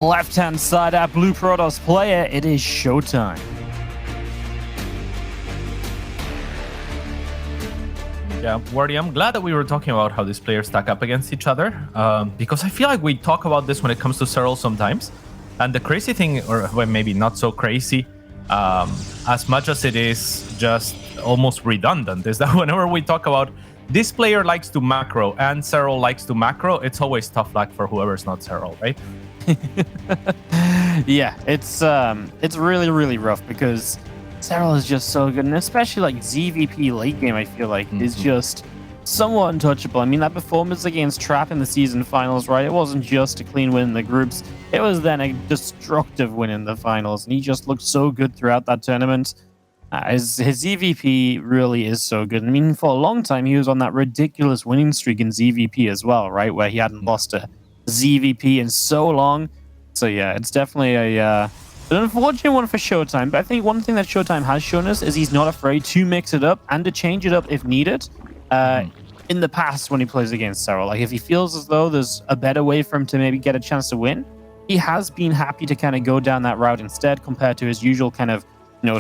Left-hand side, our Blue Protoss player, it is ShoWTimE. Yeah, Wardy, I'm glad that we were talking about how these players stack up against each other, because I feel like we talk about this when it comes to Serral sometimes. And the crazy thing, or well, maybe not so crazy, as much as it is just almost redundant, is that whenever we talk about this player likes to macro and Serral likes to macro, it's always tough luck for whoever's not Serral, right? Yeah, it's really, really rough because Serral is just so good, and especially like ZVP late game, I feel like is just somewhat untouchable. I mean, that performance against Trap in the season finals, right? It wasn't just a clean win in the groups; it was then a destructive win in the finals, and he just looked so good throughout that tournament. His ZVP really is so good. I mean, for a long time, he was on that ridiculous winning streak in ZVP as well, right? Where he hadn't lost a ZVP in so long. So yeah, it's definitely an unfortunate one for ShoWTimE. But I think one thing that ShoWTimE has shown us is he's not afraid to mix it up and to change it up if needed. In the past, when he plays against Serral, like if he feels as though there's a better way for him to maybe get a chance to win, he has been happy to kind of go down that route instead, compared to his usual kind of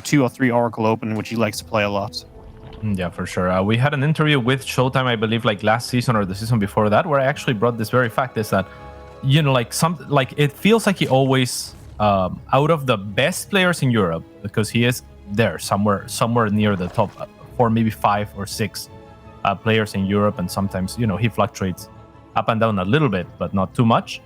2 or 3 Oracle Open, which he likes to play a lot. Yeah, for sure. We had an interview with ShoWTimE, I believe, like last season or the season before that, where I actually brought this very fact, is that, like it feels like he always, out of the best players in Europe, because he is there somewhere near the top 4, maybe 5 or 6 players in Europe, and sometimes he fluctuates up and down a little bit, but not too much.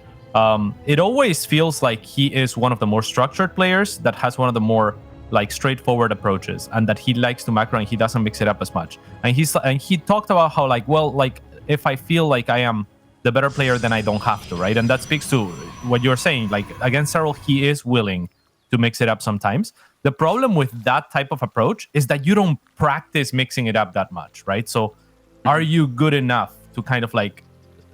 It always feels like he is one of the more structured players that has one of the more like straightforward approaches, and that he likes to macro and he doesn't mix it up as much. And he talked about how like if I feel like I am the better player, then I don't have to, right? And that speaks to what you're saying. Like against Serral, he is willing to mix it up sometimes. The problem with that type of approach is that you don't practice mixing it up that much, right? So are you good enough to kind of like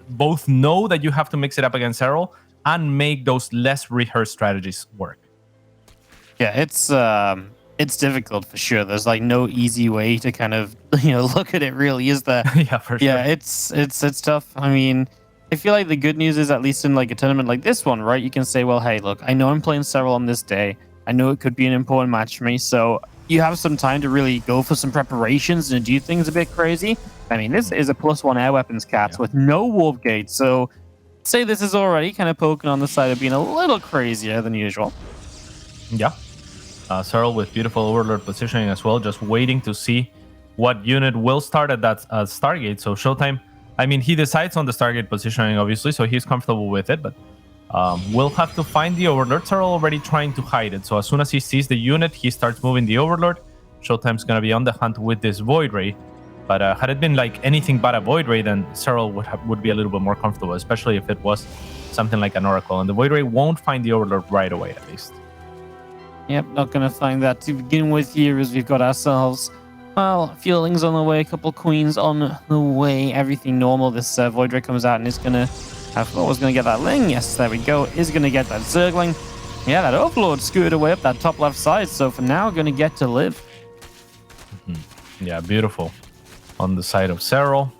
both know that you have to mix it up against Serral and make those less rehearsed strategies work? Yeah, it's difficult for sure. There's like no easy way to kind of look at it, really, is there? Yeah, for sure. Yeah, it's tough. I mean, I feel like the good news is, at least in like a tournament like this one, right? You can say, well, hey, look, I know I'm playing Serral on this day. I know it could be an important match for me, so you have some time to really go for some preparations and do things a bit crazy. I mean, this is a +1 air weapons cats with no warp gate, so say this is already kind of poking on the side of being a little crazier than usual. Yeah. Serral with beautiful overlord positioning as well, just waiting to see what unit will start at that Stargate. So ShoWTimE, I mean, he decides on the Stargate positioning, obviously, so he's comfortable with it, but we'll have to find the overlord. Serral already trying to hide it, so as soon as he sees the unit, he starts moving the overlord. ShoWTimE's going to be on the hunt with this Void Ray, but had it been like anything but a Void Ray, then Serral would be a little bit more comfortable, especially if it was something like an Oracle, and the Void Ray won't find the overlord right away, at least. Yep, not going to find that to begin with here, as we've got ourselves, well, feelings on the way, a couple queens on the way, everything normal. This Void Ray comes out and is going to have, was going to get that Ling. Yes, there we go. Is going to get that Zergling. Yeah, that Overlord scooted away up that top left side, so for now, going to get to live. Yeah, beautiful. On the side of Serral,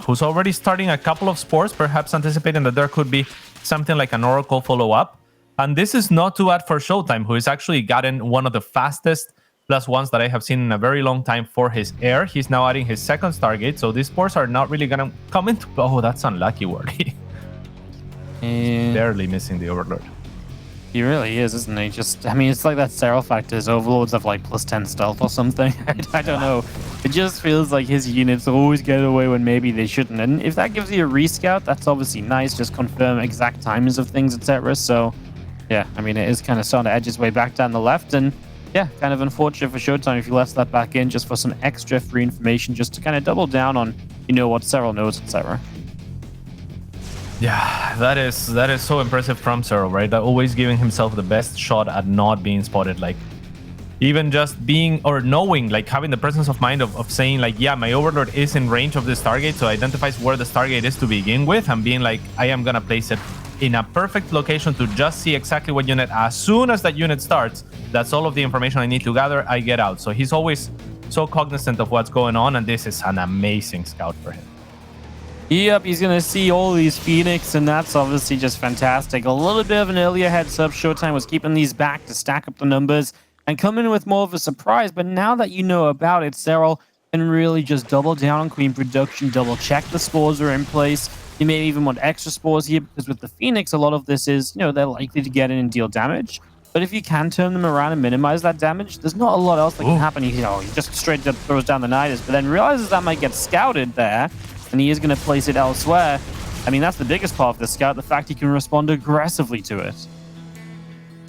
who's already starting a couple of spores, perhaps anticipating that there could be something like an Oracle follow-up. And this is not too bad for ShoWTimE, who has actually gotten one of the fastest +1s that I have seen in a very long time for his air. He's now adding his second Stargate, so these spores are not really going to come into... Oh, that's unlucky, Wardy. Barely missing the Overlord. He really is, isn't he? Just, I mean, it's like that Serral factor. His Overlords have like +10 stealth or something. I don't know. It just feels like his units always get away when maybe they shouldn't. And if that gives you a rescout, that's obviously nice. Just confirm exact timings of things, etc. So... yeah, I mean, it is kind of starting to edge its way back down the left, and yeah, kind of unfortunate for ShoWTimE if you left that back in just for some extra free information, just to kind of double down on, what Serral knows, etc. Yeah, that is so impressive from Serral, right? That always giving himself the best shot at not being spotted, like even just being or knowing, like having the presence of mind of saying like, yeah, my Overlord is in range of the Stargate, so identifies where the Stargate is to begin with, and being like, I am gonna place it in a perfect location to just see exactly what unit. As soon as that unit starts, that's all of the information I need to gather, I get out. So he's always so cognizant of what's going on, and this is an amazing scout for him. Yep, he's going to see all these Phoenix, and that's obviously just fantastic. A little bit of an earlier heads up. ShoWTimE was keeping these back to stack up the numbers and come in with more of a surprise. But now that you know about it, Serral can really just double down on queen production, double check the spores are in place. You may even want extra spores here because with the Phoenix, a lot of this is, they're likely to get in and deal damage. But if you can turn them around and minimize that damage, there's not a lot else that can happen. He just straight up throws down the Nidus, but then realizes that might get scouted there. And he is going to place it elsewhere. I mean, that's the biggest part of the scout, the fact he can respond aggressively to it.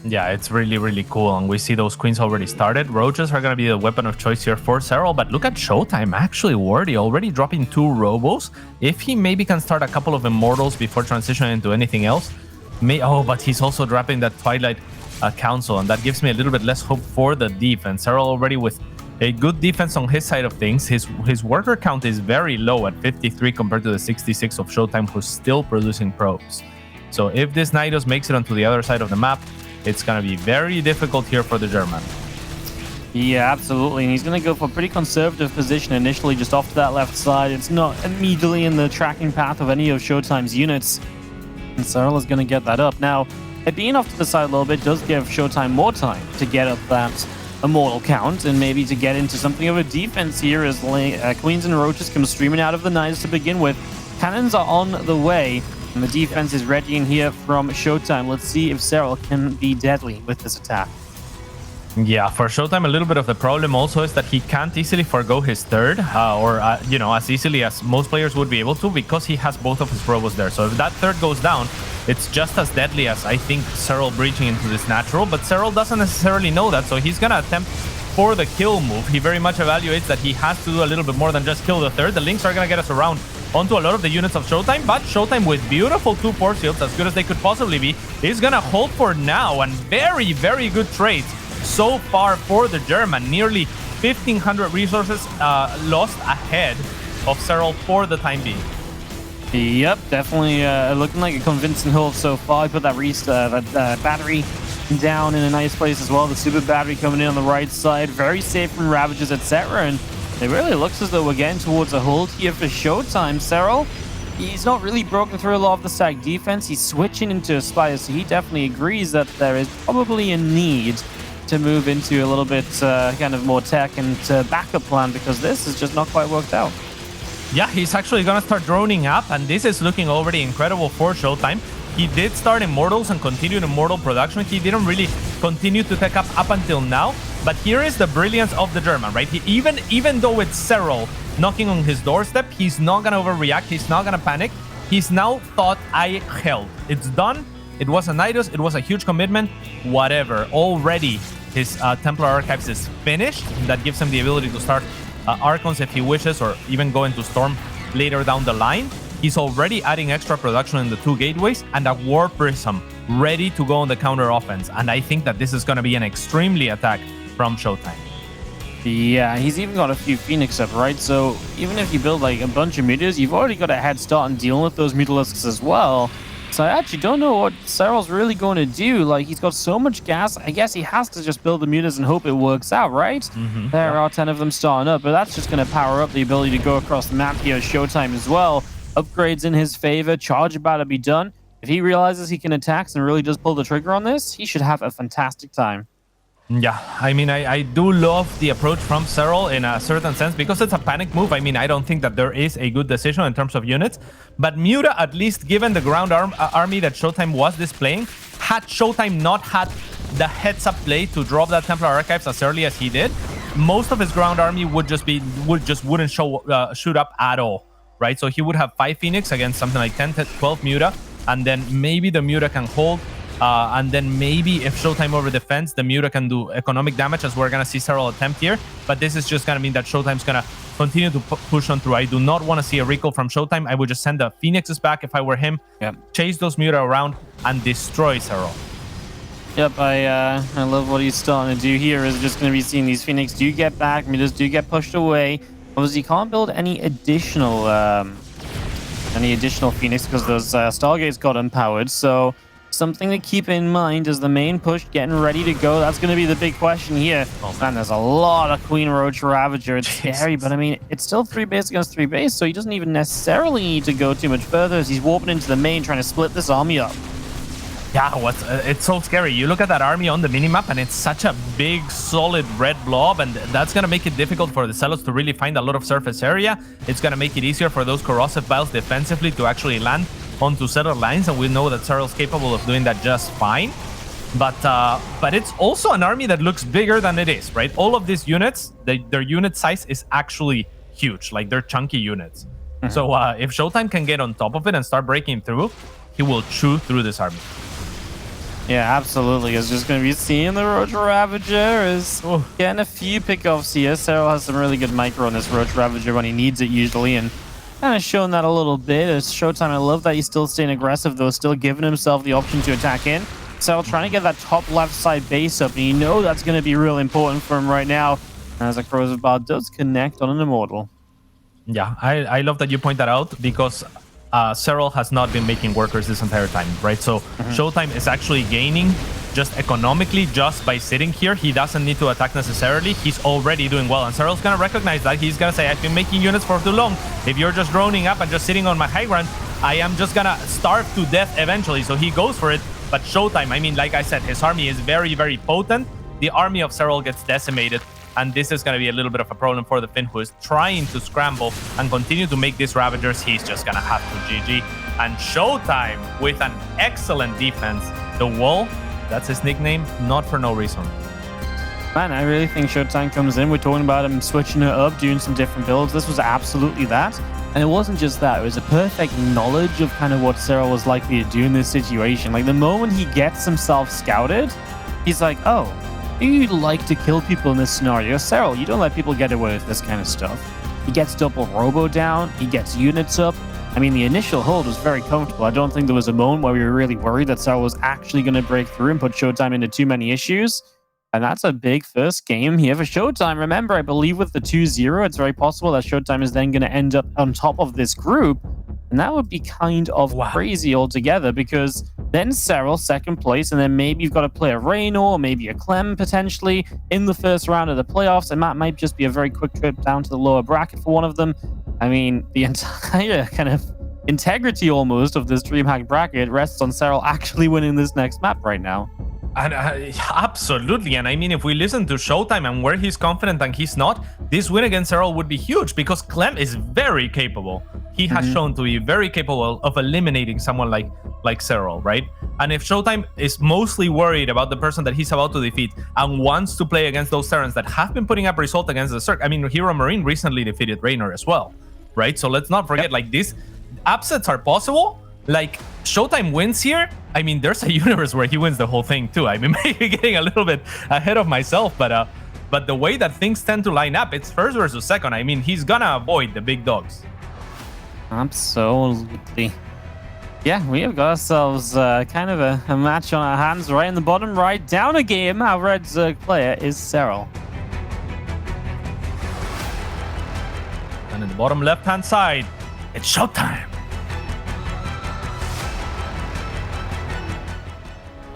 Yeah, it's really, really cool. And we see those queens already started. Roaches are going to be the weapon of choice here for Serral. But look at ShoWTimE, actually worthy, already dropping 2 robos. If he maybe can start a couple of immortals before transitioning into anything else. But he's also dropping that Twilight Council. And that gives me a little bit less hope for the defense. Serral already with a good defense on his side of things. His worker count is very low at 53 compared to the 66 of ShoWTimE, who's still producing probes. So if this Nidus makes it onto the other side of the map, it's going to be very difficult here for the German. Yeah, absolutely. And he's going to go for a pretty conservative position initially, just off to that left side. It's not immediately in the tracking path of any of ShoWTimE's units. And Serral is going to get that up. Now, it being off to the side a little bit does give ShoWTimE more time to get up that immortal count and maybe to get into something of a defense here as queens and roaches come streaming out of the Nidus to begin with. Cannons are on the way and the defense is ready in here from ShoWTimE. Let's see if Serral can be deadly with this attack. Yeah, for ShoWTimE, a little bit of the problem also is that he can't easily forgo his third, as easily as most players would be able to, because he has both of his robos there. So if that third goes down, it's just as deadly as, I think, Serral breaching into this natural, but Serral doesn't necessarily know that, so he's gonna attempt for the kill move. He very much evaluates that he has to do a little bit more than just kill the third. The links are gonna get us around onto a lot of the units of ShoWTimE, but ShoWTimE with beautiful 2 force shields, as good as they could possibly be, is gonna hold for now, and very, very good trades so far for the German. Nearly 1,500 resources lost ahead of Serral for the time being. Yep, definitely looking like a convincing hold so far. I put that battery down in a nice place as well. The super battery coming in on the right side. Very safe from Ravages, etc. And it really looks as though we're getting towards a hold here for ShoWTimE. Serral, he's not really broken through a lot of the stack defense. He's switching into a Spire, so he definitely agrees that there is probably a need to move into a little bit kind of more tech and backup plan, because this is just not quite worked out. Yeah, he's actually gonna start droning up, and this is looking already incredible for ShoWTimE. He did start Immortals and continued Immortal production. He didn't really continue to tech up until now, but here is the brilliance of the German, right? Even though it's Serral knocking on his doorstep, he's not gonna overreact, he's not gonna panic. He's now thought, I held. It's done. It was a Nidus, it was a huge commitment, whatever. Already his Templar Archives is finished. That gives him the ability to start Archons if he wishes, or even go into Storm later down the line. He's already adding extra production in the 2 gateways and a War Prism ready to go on the counter offense. And I think that this is going to be an extremely attack from ShoWTimE. Yeah, he's even got a few Phoenix up, right? So even if you build like a bunch of Meteors, you've already got a head start on dealing with those Mutalisks as well. So I actually don't know what Serral's really going to do. Like, he's got so much gas. I guess he has to just build the Mutas and hope it works out, right? There are 10 of them starting up, but that's just going to power up the ability to go across the map here. ShoWTimE as well. Upgrades in his favor. Charge about to be done. If he realizes he can attack and really does pull the trigger on this, he should have a fantastic time. Yeah, I mean, I do love the approach from Serral in a certain sense, because it's a panic move. I mean, I don't think that there is a good decision in terms of units, but Muta, at least given the ground army that ShoWTimE was displaying, had ShoWTimE not had the heads-up play to drop that Templar Archives as early as he did, most of his ground army wouldn't shoot up at all, right? So he would have 5 Phoenix against something like 10 to 12 Muta, and then maybe the Muta can hold. And then maybe if ShoWTimE over defense, the Muta can do economic damage, as we're going to see Serral attempt here. But this is just going to mean that ShoWTime's going to continue to push on through. I do not want to see a recall from ShoWTimE. I would just send the Phoenixes back if I were him. Yep. Chase those Muta around and destroy Serral. Yep, I love what he's starting to do here. Is just going to be seeing these Phoenix do get back, Mutas do get pushed away. Obviously, you can't build any additional Phoenix because those Stargates got unpowered. So something to keep in mind is the main push getting ready to go. That's going to be the big question here. Man, there's a lot of Queen Roach Ravager. It's scary, but I mean, it's still 3 base against 3 base, so he doesn't even necessarily need to go too much further as he's warping into the main, trying to split this army up. Yeah, it's so scary. You look at that army on the minimap, and it's such a big, solid red blob, and that's going to make it difficult for the Zealots to really find a lot of surface area. It's going to make it easier for those corrosive vials defensively to actually land onto settled lines, and we know that Serral's capable of doing that just fine. But it's also an army that looks bigger than it is, right? All of these units, their unit size is actually huge. Like, they're chunky units. So if ShoWTimE can get on top of it and start breaking through, he will chew through this army. Yeah, absolutely. It's just going to be seeing the Roach Ravager is getting a few pickoffs here. Serral has some really good micro on this Roach Ravager when he needs it usually, and kind of showing that a little bit. As ShoWTimE, I love that he's still staying aggressive, though, still giving himself the option to attack in. Serral trying to get that top left side base up, and you know that's going to be real important for him right now, as a Corrosive Bar does connect on an Immortal. Yeah, I love that you point that out, because Serral has not been making workers this entire time, right? So ShoWTimE is actually gaining just economically just by sitting here. He doesn't need to attack necessarily. He's already doing well, and Serral's gonna recognize that. He's gonna say, I've been making units for too long. If you're just droning up and just sitting on my high ground, I am just gonna starve to death eventually. So he goes for it. But ShoWTimE, I mean, like I said, his army is very, very potent. The army of Serral gets decimated, and this is going to be a little bit of a problem for the Finn, who is trying to scramble and continue to make these Ravagers. He's just going to have to GG. And ShoWTimE with an excellent defense. The Wall, that's his nickname, not for no reason. Man, I really think ShoWTimE comes in. We're talking about him switching it up, doing some different builds. This was absolutely that. And it wasn't just that. It was a perfect knowledge of kind of what Serral was likely to do in this situation. Like, the moment he gets himself scouted, he's like, oh, you like to kill people in this scenario. Serral, you don't let people get away with this kind of stuff. He gets double robo down. He gets units up. I mean, the initial hold was very comfortable. I don't think there was a moment where we were really worried that Serral was actually going to break through and put ShoWTimE into too many issues. And that's a big first game here for ShoWTimE. Remember, I believe with the 2-0, it's very possible that ShoWTimE is then going to end up on top of this group. And that would be kind of crazy altogether, because then Serral, second place, and then maybe you've got to play a Raynor or maybe a Clem potentially in the first round of the playoffs, and that might just be a very quick trip down to the lower bracket for one of them. I mean, the entire kind of integrity almost of this DreamHack bracket rests on Serral actually winning this next map right now. And absolutely. And I mean, if we listen to ShoWTimE and where he's confident and he's not, this win against Serral would be huge, because Clem is very capable. He has shown to be very capable of eliminating someone like Serral, right? And if ShoWTimE is mostly worried about the person that he's about to defeat and wants to play against those Terrans that have been putting up result against the Cirque, I mean, Hero Marine recently defeated Raynor as well, right? So let's not forget, like, these upsets are possible. Like, ShoWTimE wins here. I mean, there's a universe where he wins the whole thing too. I mean, maybe getting a little bit ahead of myself, but the way that things tend to line up, it's first versus second. I mean, he's gonna avoid the big dogs. Absolutely. Yeah, we have got ourselves kind of a match on our hands right in the bottom right. Down a game, our red Zerg player is Serral. And in the bottom left-hand side, it's ShoWTimE.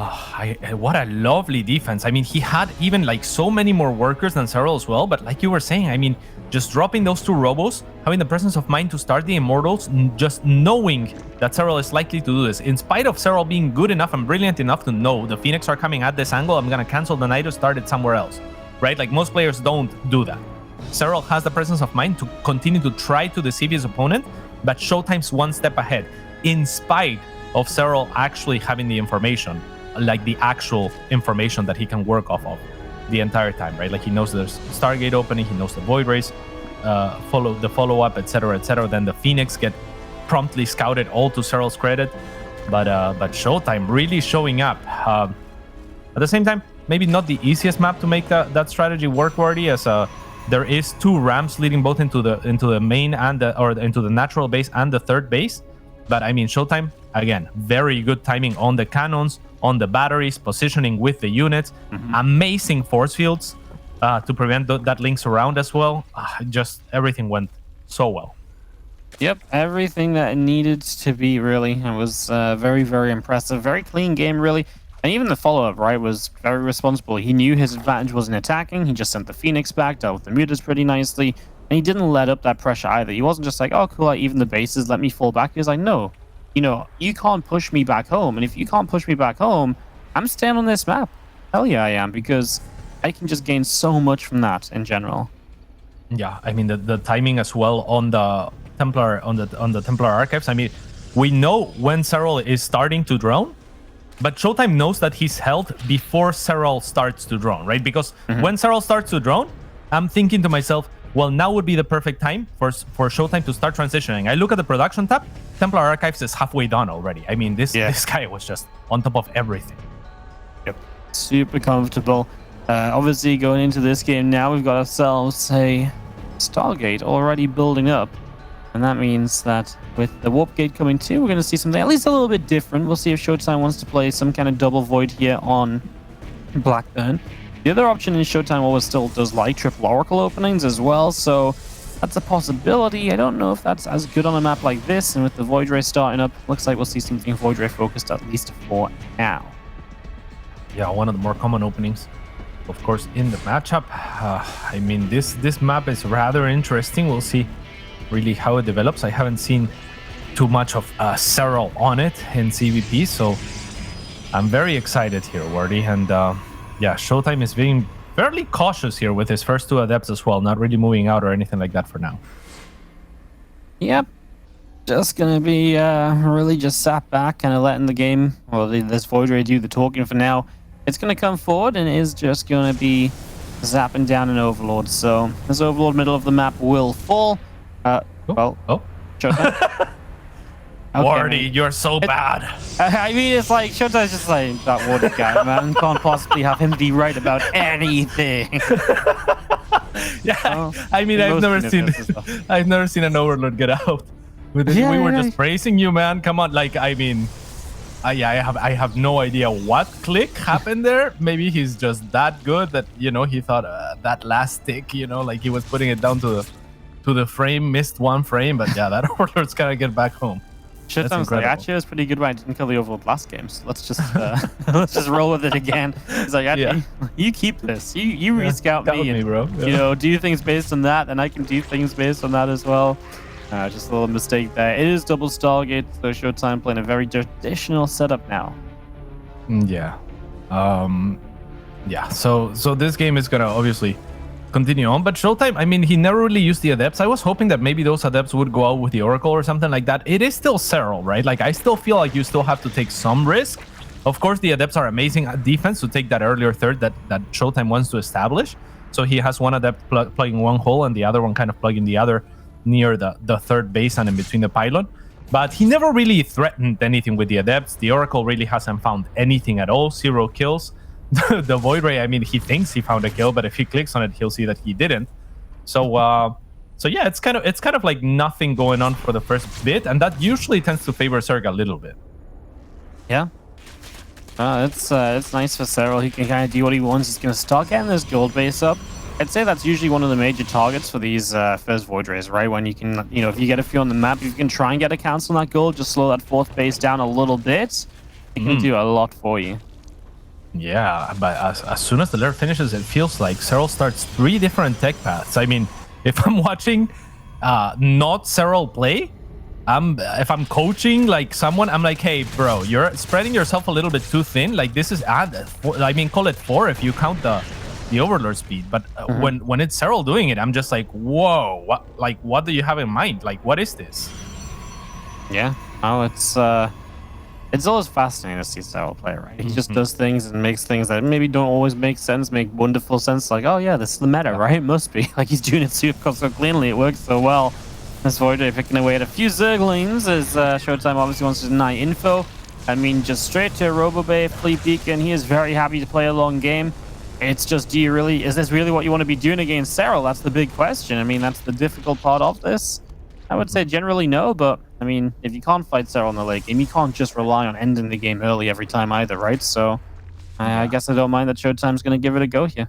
Oh, what a lovely defense. I mean, he had even like so many more workers than Serral as well. But like you were saying, I mean, just dropping those 2 robos, having the presence of mind to start the Immortals, just knowing that Serral is likely to do this. In spite of Serral being good enough and brilliant enough to know the Phoenix are coming at this angle, I'm going to cancel the Night to start it somewhere else, right? Like, most players don't do that. Serral has the presence of mind to continue to try to deceive his opponent, but ShoWTimE's one step ahead, in spite of Serral actually having the information. Like the actual information that he can work off of the entire time, right? Like, he knows there's Stargate opening, he knows the Void Race, follow-up, etc., etc. Then the Phoenix get promptly scouted, all to Serral's credit. But ShoWTimE really showing up. At the same time, maybe not the easiest map to make that strategy work worthy, as there is 2 ramps leading both into the main and into the natural base and the third base. But I mean, ShoWTimE, again, very good timing on the cannons, on the batteries, positioning with the units, amazing force fields to prevent that links around as well. Just everything went so well. Yep, everything that it needed to be, really. It was very, very impressive. Very clean game, really. And even the follow-up, right, was very responsible. He knew his advantage wasn't attacking. He just sent the Phoenix back, dealt with the mutas pretty nicely. And he didn't let up that pressure either. He wasn't just like, oh, cool, I even the bases, let me fall back. He was like, no, you can't push me back home. And if you can't push me back home, I'm staying on this map. Hell yeah, I am, because I can just gain so much from that in general. Yeah, I mean the timing as well on the Templar on the Templar archives. I mean, we know when Serral is starting to drone, but ShoWTimE knows that he's held before Serral starts to drone, right? Because when Serral starts to drone, I'm thinking to myself, well, now would be the perfect time for ShoWTimE to start transitioning. I look at the production tab, Templar archives is halfway done already. I mean, this guy was just on top of everything. Yep, super comfortable. Obviously, going into this game now, we've got ourselves a Stargate already building up. And that means that with the Warp Gate coming too, we're going to see something at least a little bit different. We'll see if ShoWTimE wants to play some kind of double void here on Blackburn. The other option in ShoWTimE always still does like triple Oracle openings as well, so that's a possibility. I don't know if that's as good on a map like this, and with the Void Ray starting up, looks like we'll see something Void Ray focused at least for now. Yeah, one of the more common openings, of course, in the matchup. I mean, this map is rather interesting. We'll see really how it develops. I haven't seen too much of Serral on it in CVP, so I'm very excited here, Wardy. And yeah, ShoWTimE is being fairly cautious here with his first two adepts as well, not really moving out or anything like that for now. Yep, just gonna be really just sat back, kind of letting the game, well, this Void Ray do the talking for now. It's gonna come forward and is just gonna be zapping down an Overlord. So this Overlord middle of the map will fall. ShoWTimE. Okay, Wardy, you're so bad. I mean, it's like ShoWTime's just like that Wardy guy, man. Can't possibly have him be right about anything. Yeah, I mean, I've never seen an Overlord get out. We were just praising you, man. Come on, like, I mean, I have no idea what click happened there. Maybe he's just that good that he thought that last tick, like he was putting it down to the frame, missed one frame, but yeah, that Overlord's gotta get back home. ShoWTime's like, actually, it was pretty good when I didn't kill the Overlord last game, so let's just let's just roll with it again. He's like, you keep this, you rescout me, and bro. Do things based on that, and I can do things based on that as well. Just a little mistake there. It is double Stargate, so ShoWTimE playing a very traditional setup now. Yeah. Yeah, so this game is gonna obviously continue on, but ShoWTimE, I mean, he never really used the adepts. I was hoping that maybe those adepts would go out with the Oracle or something like that. It is still Serral, right? Like, I still feel like you still have to take some risk. Of course, the adepts are amazing at defense to take that earlier third that ShoWTimE wants to establish. So he has one adept plugging one hole and the other one kind of plugging the other near the third base and in between the pylon. But he never really threatened anything with the adepts. The Oracle really hasn't found anything at all. 0 kills. The Void Ray, I mean, he thinks he found a kill, but if he clicks on it, he'll see that he didn't. So yeah, it's kind of like nothing going on for the first bit, and that usually tends to favor Serral a little bit. Yeah. It's nice for Serral. He can kind of do what he wants. He's going to start getting this gold base up. I'd say that's usually one of the major targets for these first Void Rays, right? When you can, if you get a few on the map, if you can try and get a cancel on that gold, just slow that fourth base down a little bit, it can do a lot for you. Yeah, but as soon as the layer finishes, it feels like Serral starts 3 different tech paths. I mean, if I'm watching not Serral play, if I'm coaching like someone, I'm like, hey, bro, you're spreading yourself a little bit too thin. Like, this is call it 4 if you count the Overlord speed. But when it's Serral doing it, I'm just like, whoa, what do you have in mind? Like, what is this? Yeah, it's always fascinating to see Serral play, right? He just does things and makes things that maybe don't always make sense, make wonderful sense. Like, oh yeah, this is the meta, right? It must be. Like, he's doing it so cleanly. It works so well. This Void Ray picking away at a few Zerglings as ShoWTimE obviously wants to deny info. I mean, just straight to Robobay, Fleet Beacon. He is very happy to play a long game. It's just, is this really what you want to be doing against Serral? That's the big question. I mean, that's the difficult part of this. I would say generally no, but I mean, if you can't fight Serral in the late game, you can't just rely on ending the game early every time either, right? So I guess I don't mind that ShoWTime's going to give it a go here.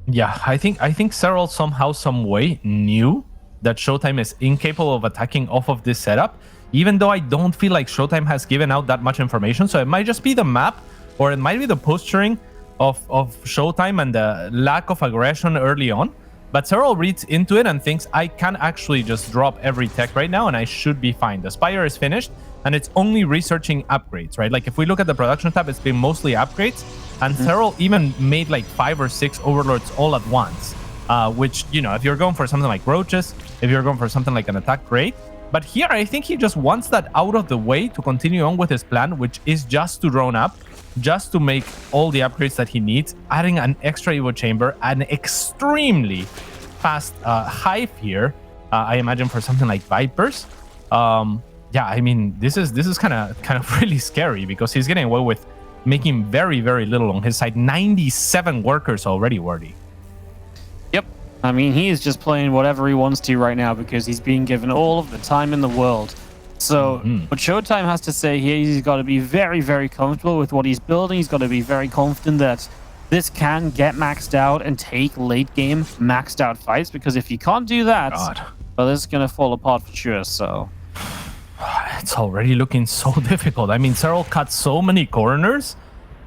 Yeah, I think Serral somehow, some way knew that ShoWTimE is incapable of attacking off of this setup, even though I don't feel like ShoWTimE has given out that much information. So it might just be the map, or it might be the posturing of ShoWTimE and the lack of aggression early on. But Serral reads into it and thinks, I can actually just drop every tech right now and I should be fine. The Spire is finished and it's only researching upgrades, right? Like if we look at the production tab, it's been mostly upgrades. And Serral even made like 5 or 6 overlords all at once, which, you know, if you're going for something like roaches, if you're going for something like an attack, great. But here, I think he just wants that out of the way to continue on with his plan, which is just to drone up, just to make all the upgrades that he needs, adding an extra Evo chamber, an extremely fast hive here, I imagine, for something like Vipers. Yeah, I mean, this is kind of really scary because he's getting away with making very, very little on his side. 97 workers already, Wordy. Yep. I mean, he is just playing whatever he wants to right now because he's being given all of the time in the world. So what ShoWTimE has to say here, he's got to be very, very comfortable with what he's building. He's got to be very confident that this can get maxed out and take late game maxed out fights, because if you can't do that, well, this is going to fall apart for sure. So it's already looking so difficult. I mean, Serral cut so many corners,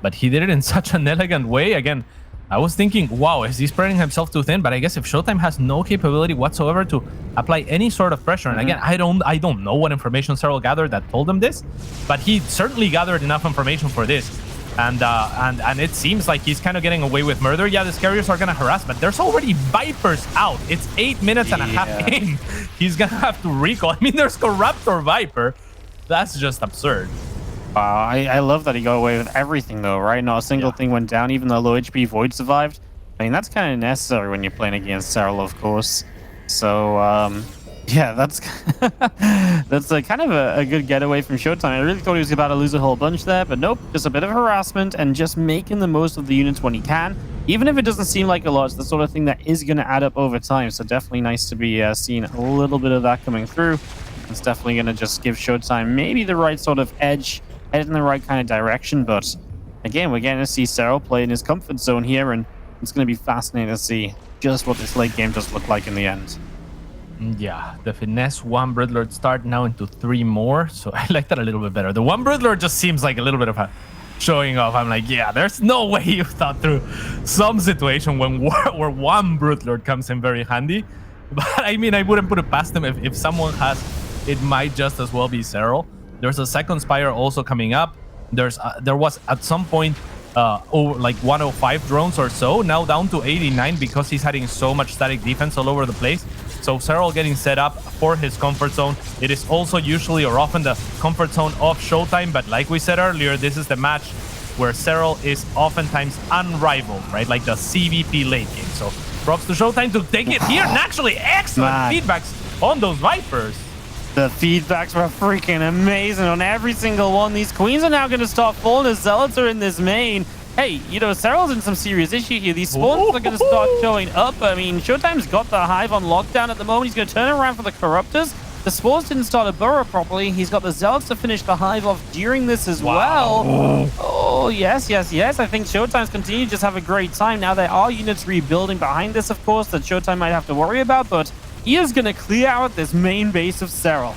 but he did it in such an elegant way. Again, I was thinking, wow, is he spreading himself too thin? But I guess if ShoWTimE has no capability whatsoever to apply any sort of pressure, and again, I don't know what information Serral gathered that told him this, but he certainly gathered enough information for this. And it seems like he's kind of getting away with murder. Yeah, the carriers are gonna harass, but there's already Vipers out. It's 8 minutes and a half in. He's gonna have to recall. I mean, there's Corruptor Viper. That's just absurd. I love that he got away with everything, though, right? Not a single thing went down. Even though low HP Void survived. I mean, that's kind of necessary when you're playing against Serral, of course. So, yeah, that's that's kind of a good getaway from ShoWTimE. I really thought he was about to lose a whole bunch there, but nope, just a bit of harassment and just making the most of the units when he can. Even if it doesn't seem like a lot, it's the sort of thing that is going to add up over time. So definitely nice to be seeing a little bit of that coming through. It's definitely going to just give ShoWTimE maybe the right sort of edge, head in the right kind of direction. But again, we're getting to see Serral play in his comfort zone here, and it's going to be fascinating to see just what this late game does look like in the end. Yeah, the finesse 1 Broodlord start now into 3 more, so I like that a little bit better. The 1 Broodlord just seems like a little bit of a showing off. I'm like, yeah, there's no way you thought through some situation where 1 Broodlord comes in very handy. But I mean, I wouldn't put it past him. If someone has, it might just as well be Serral. There's a second Spire also coming up. There was at some point like 105 drones or so, now down to 89 because he's having so much static defense all over the place. So Serral getting set up for his comfort zone. It is also usually or often the comfort zone of ShoWTimE, but like we said earlier, this is the match where Serral is oftentimes unrivaled, right? Like the CVP late game. So props to ShoWTimE to take it here. And actually, excellent feedbacks on those Vipers. The feedbacks were freaking amazing on every single one. These queens are now going to start falling. The zealots are in this main. Hey, you know, Serral's in some serious issue here. These spawns are going to start showing up. I mean, ShoWTimE's got the hive on lockdown at the moment. He's going to turn around for the Corruptors. The spawns didn't start a burrow properly. He's got the zealots to finish the hive off during this as well. Oh, yes. I think ShoWTimE's continue to just have a great time. Now, there are units rebuilding behind this, of course, that ShoWTimE might have to worry about, but he is going to clear out this main base of Serral.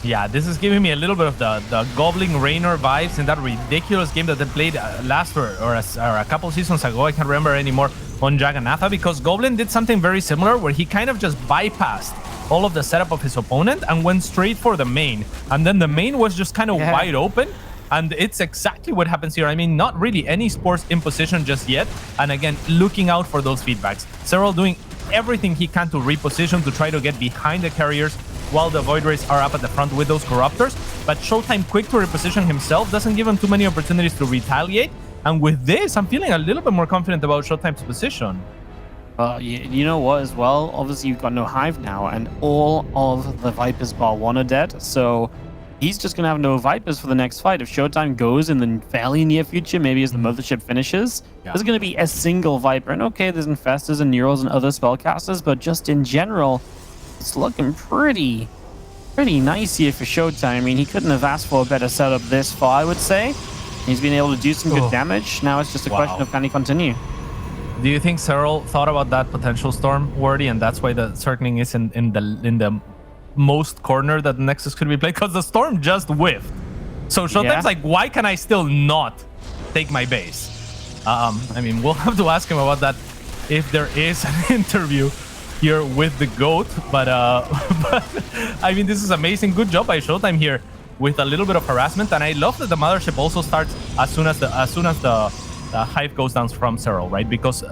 Yeah, this is giving me a little bit of the Goblin Rainer vibes in that ridiculous game that they played last or a couple seasons ago. I can't remember anymore on Jagannatha, because Goblin did something very similar where he kind of just bypassed all of the setup of his opponent and went straight for the main. And then the main was just kind of wide open. And it's exactly what happens here. I mean, not really any sports in position just yet. And again, looking out for those feedbacks. Serral doing everything he can to reposition, to try to get behind the carriers while the Void Rays are up at the front with those Corruptors. But ShoWTimE, quick to reposition himself, doesn't give him too many opportunities to retaliate. And with this, I'm feeling a little bit more confident about ShoWTimE's position. You know what as well? Obviously, you've got no hive now, and all of the Vipers bar 1 are dead. So he's just going to have no Vipers for the next fight. If ShoWTimE goes in the fairly near future, maybe as the Mothership finishes, there's going to be a single Viper. And okay, there's Infestors and Neurals and other spellcasters, but just in general, it's looking pretty nice here for ShoWTimE. I mean, he couldn't have asked for a better setup this far, I would say. He's been able to do some good damage. Now it's just a question of, can he continue? Do you think Serral thought about that potential storm, Wordy, and that's why the circling is in the most corner that the Nexus could be played? Because the storm just whiffed. So ShoWTimE's like, why can I still not take my base? I mean, we'll have to ask him about that if there is an interview here with the GOAT. But I mean, this is amazing. Good job by ShoWTimE here with a little bit of harassment. And I love that the mothership also starts as soon as the hive goes down from Serral, right? Because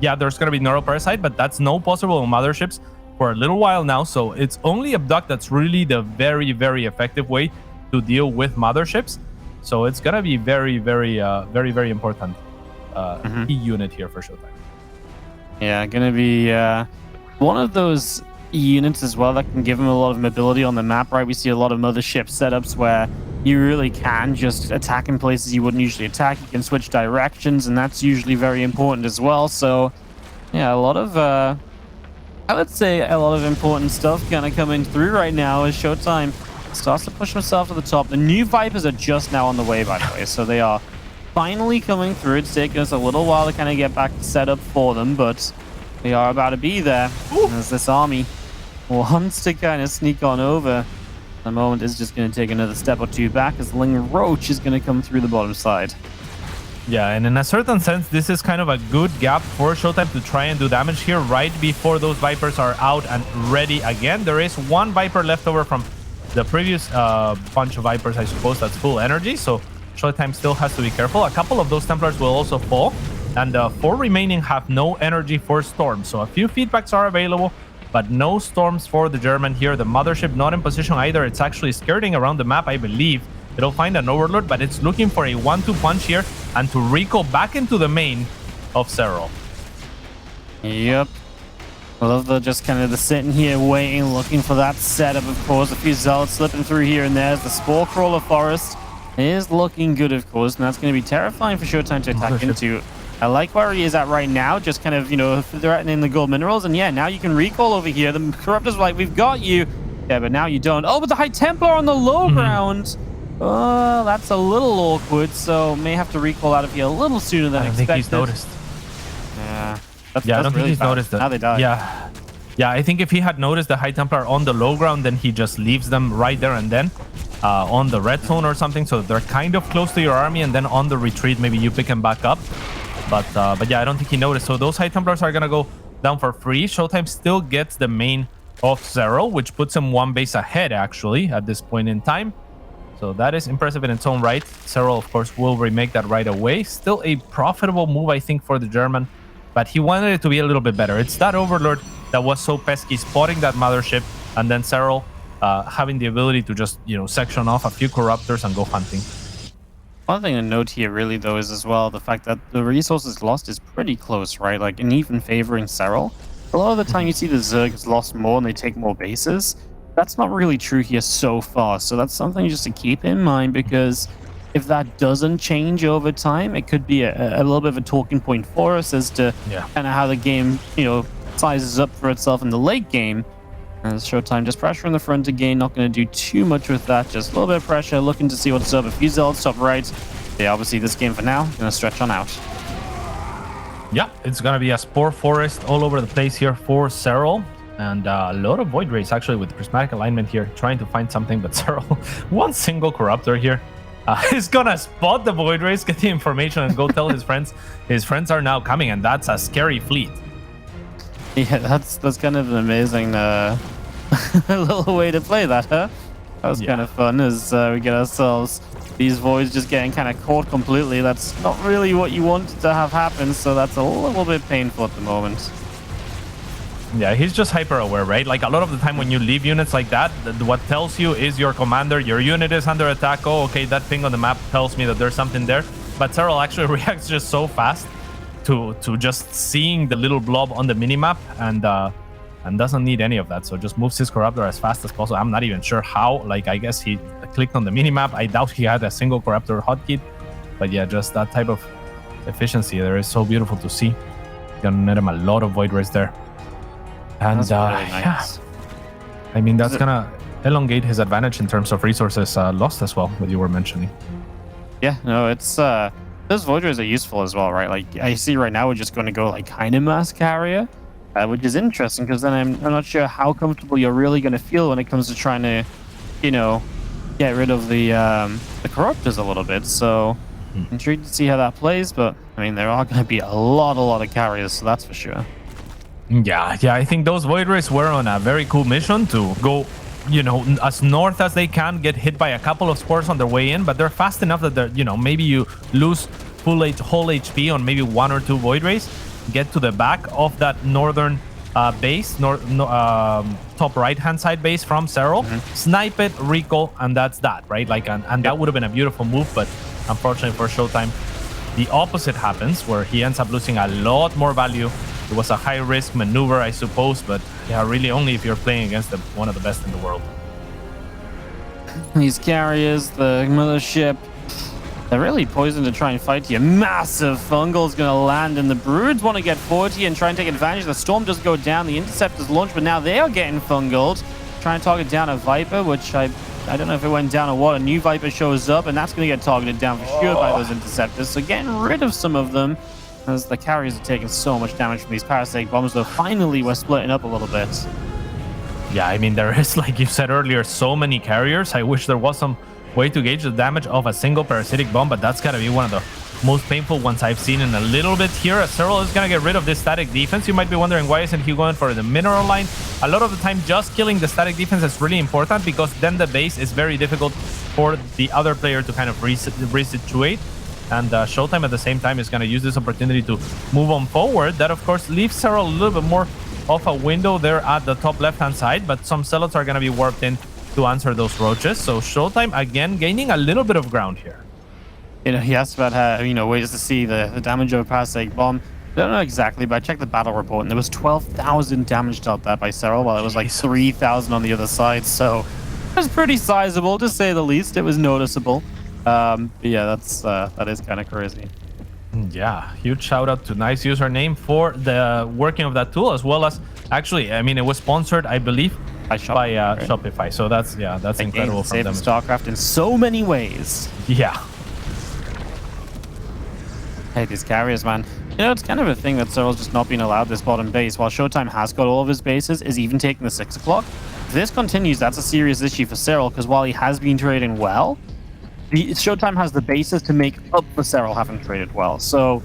yeah, there's gonna be neuroparasite, but that's no possible on motherships for a little while now. So it's only Abduct that's really the very, very effective way to deal with motherships. So it's gonna be very, very important key unit here for ShoWTimE. Yeah, gonna be one of those units as well that can give him a lot of mobility on the map, right? We see a lot of mothership setups where you really can just attack in places you wouldn't usually attack. You can switch directions, and that's usually very important as well. So yeah, a lot of I would say a lot of important stuff kind of coming through right now as ShoWTimE starts to push himself to the top. The new Vipers are just now on the way, by the way, so they are finally coming through. It's taken us a little while to kind of get back set up for them, but they are about to be there. As this army wants to kind of sneak on over. The moment is just going to take another step or two back as Ling Roach is going to come through the bottom side. Yeah, and in a certain sense, this is kind of a good gap for ShoWTimE to try and do damage here right before those Vipers are out and ready again. There is one Viper left over from the previous bunch of Vipers, I suppose, that's full energy. So ShoWTimE still has to be careful. A couple of those Templars will also fall. And the 4 remaining have no energy for Storm. So a few feedbacks are available, but no Storms for the German here. The mothership not in position either. It's actually skirting around the map, I believe. It'll find an Overlord, but it's looking for a 1-2 punch here and to recall back into the main of Serral. Yep. I love the just kind of the sitting here waiting, looking for that setup, of course. A few Zealots slipping through here and there. The Spore Crawler Forest is looking good, of course, and that's going to be terrifying for ShoWTimE to attack into. I like where he is at right now, just kind of, you know, threatening the gold minerals. And yeah, now you can recall over here. The Corruptors are like, we've got you. Yeah, but now you don't. Oh, but the High Templar on the low ground. Oh, that's a little awkward. So may have to recall out of here a little sooner than expected. I don't think he's noticed. Yeah. I don't think he's noticed it. Now they die. Yeah, I think if he had noticed the High Templar on the low ground, then he just leaves them right there and then on the red zone or something. So they're kind of close to your army, and then on the retreat, maybe you pick him back up. But yeah, I don't think he noticed. So those High Templars are going to go down for free. ShoWTimE still gets the main of Serral, which puts him 1 base ahead, actually, at this point in time. So that is impressive in its own right. Serral, of course, will remake that right away. Still a profitable move, I think, for the German. But he wanted it to be a little bit better. It's that Overlord that was so pesky, spotting that mothership, and then Serral having the ability to just, you know, section off a few Corruptors and go hunting. One thing to note here really though is as well the fact that the resources lost is pretty close, right? Like, and even favoring Serral. A lot of the time you see the Zerg has lost more and they take more bases. That's not really true here so far. So that's something just to keep in mind, because if that doesn't change over time, it could be a little bit of a talking point for us as to kind of how the game, you know, sizes up for itself in the late game. As ShoWTimE just pressure in the front again, not going to do too much with that, just a little bit of pressure, looking to see what's up. A few Zealots top right. Yeah, obviously this game for now, going to stretch on out. Yeah, it's going to be a Spore Forest all over the place here for Serral. And a lot of Void Rays actually with Prismatic Alignment here, trying to find something, but Serral, one single Corruptor here. He's going to spot the Void Rays, get the information, and go tell his friends. His friends are now coming, and that's a scary fleet. Yeah, that's kind of an amazing little way to play that, huh? That was kind of fun as we get ourselves these voids just getting kind of caught completely. That's not really what you wanted to have happen, so that's a little bit painful at the moment. Yeah, he's just hyper aware, right? Like a lot of the time when you leave units like that, what tells you is your commander, your unit is under attack. Oh, okay, that thing on the map tells me that there's something there. But Serral actually reacts just so fast to just seeing the little blob on the minimap and doesn't need any of that. So just moves his Corruptor as fast as possible. I'm not even sure how. Like, I guess he clicked on the minimap. I doubt he had a single Corruptor hotkey. But yeah, just that type of efficiency there is so beautiful to see. Gonna net him a lot of Void Rays there. And really nice. Yeah, I mean, that's gonna elongate his advantage in terms of resources lost as well, what you were mentioning. Yeah, no, it's those Void Rays are useful as well, right? Like, I see right now we're just going to go, like, kind of mass carrier, which is interesting, because then I'm not sure how comfortable you're really going to feel when it comes to trying to, you know, get rid of the Corruptors a little bit. So, intrigued to see how that plays, but, I mean, there are going to be a lot of carriers, so that's for sure. Yeah, I think those Void Rays were on a very cool mission to go, you know, as north as they can, get hit by a couple of spores on their way in, but they're fast enough that they're, you know, maybe you lose whole HP on maybe 1 or 2 Void Rays, get to the back of that northern base, top right-hand side base from Serral, snipe it, recall, and that's that, right? Like, and that would have been a beautiful move, but unfortunately for ShoWTimE, the opposite happens, where he ends up losing a lot more value. It was a high-risk maneuver, I suppose, but yeah, really only if you're playing against one of the best in the world. These carriers, the mothership, they're really poisoned to try and fight here. Massive Fungal's going to land, and the Broods want to get forward here and try and take advantage. The Storm does go down, the Interceptors launch, but now they are getting Fungaled. Trying to target down a Viper, which I don't know if it went down or what. A new Viper shows up, and that's going to get targeted down for sure by those Interceptors. So getting rid of some of them, as the carriers are taking so much damage from these parasitic bombs, though finally we're splitting up a little bit. Yeah, I mean, there is, like you said earlier, so many carriers. I wish there was some way to gauge the damage of a single parasitic bomb, but that's gotta be one of the most painful ones I've seen in a little bit here. As Serral is gonna get rid of this static defense. You might be wondering, why isn't he going for the mineral line? A lot of the time, just killing the static defense is really important, because then the base is very difficult for the other player to kind of resituate. And ShoWTimE at the same time is going to use this opportunity to move on forward. That, of course, leaves Serral a little bit more of a window there at the top left-hand side, but some Zealots are going to be warped in to answer those roaches. So ShoWTimE, again, gaining a little bit of ground here. You know, he asked about how, you know, ways to see the damage of a parasitic bomb. I don't know exactly, but I checked the battle report, and there was 12,000 damage dealt that by Serral, while it was like 3,000 on the other side. So it was pretty sizable, to say the least. It was noticeable. But yeah, that is kind of crazy. Yeah, huge shout out to Nice Username for the working of that tool, as well as, actually, I mean, it was sponsored, I believe, by Shopify. So that's incredible from them. StarCraft in so many ways. Yeah. Hey, these carriers, man. You know, it's kind of a thing that Serral's just not being allowed this bottom base, while ShoWTimE has got all of his bases, is even taking the 6 o'clock. If this continues, that's a serious issue for Serral, because while he has been trading well, ShoWTimE has the bases to make up for Serral having traded well. So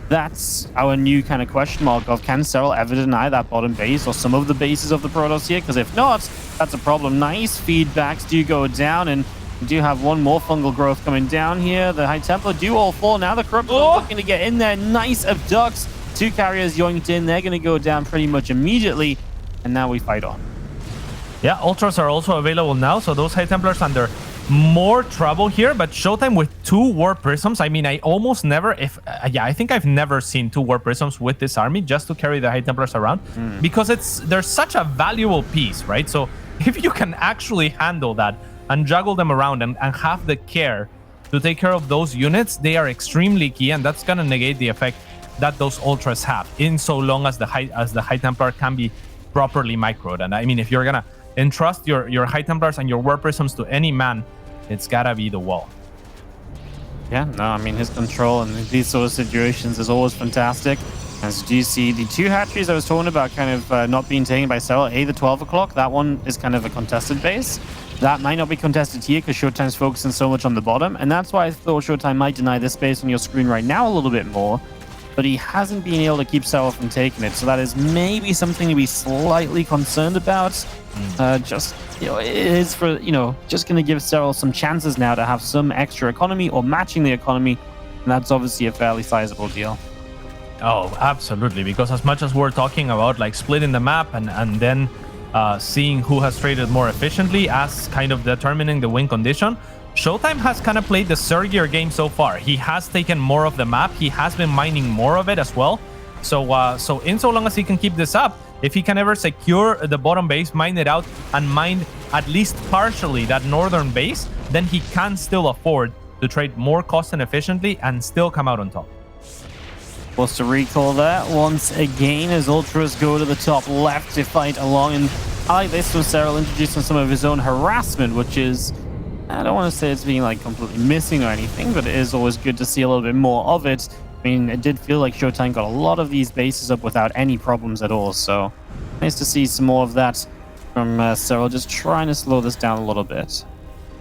that's our new kind of question mark of, can Serral ever deny that bottom base or some of the bases of the Protoss here? Because if not, that's a problem. Nice feedbacks do go down, and we do have one more fungal growth coming down here. The High Templar do all fall. Now the Corruptors are looking to get in there. Nice abducts. 2 carriers yoinked in. They're going to go down pretty much immediately. And now we fight on. Yeah, Ultras are also available now. So those High Templars under more trouble here, but ShoWTimE with 2 War Prisms. I mean, I almost never, I think I've never seen 2 War Prisms with this army just to carry the High Templars around, because they're such a valuable piece, right? So if you can actually handle that and juggle them around and have the care to take care of those units, they are extremely key, and that's gonna negate the effect that those Ultras have, in so long as the High Templar can be properly microed. And I mean, if you're gonna entrust your High Templars and your War Prisms to any man, it's gotta be the wall. Yeah, no, I mean, his control in these sort of situations is always fantastic. As you see, the 2 hatcheries I was talking about kind of not being taken by Serral, the 12 o'clock, that one is kind of a contested base. That might not be contested here because ShoWTimE's focusing so much on the bottom, and that's why I thought ShoWTimE might deny this space on your screen right now a little bit more, but he hasn't been able to keep Serral from taking it, so that is maybe something to be slightly concerned about. Just, you know, it is for, you know, just going to give Serral some chances now to have some extra economy or matching the economy, and that's obviously a fairly sizable deal. Oh, absolutely, because as much as we're talking about like splitting the map and then seeing who has traded more efficiently as kind of determining the win condition, ShoWTimE has kind of played the surgier game so far. He has taken more of the map. He has been mining more of it as well. So in so long as he can keep this up, if he can ever secure the bottom base, mine it out, and mine at least partially that northern base, then he can still afford to trade more cost and efficiently and still come out on top. Wants to recall that once again as Ultras go to the top left to fight along. And I like this from Serral introducing some of his own harassment, which is I don't want to say it's being like completely missing or anything, but it is always good to see a little bit more of it. I mean, it did feel like ShoWTimE got a lot of these bases up without any problems at all, so nice to see some more of that from Serral, just trying to slow this down a little bit.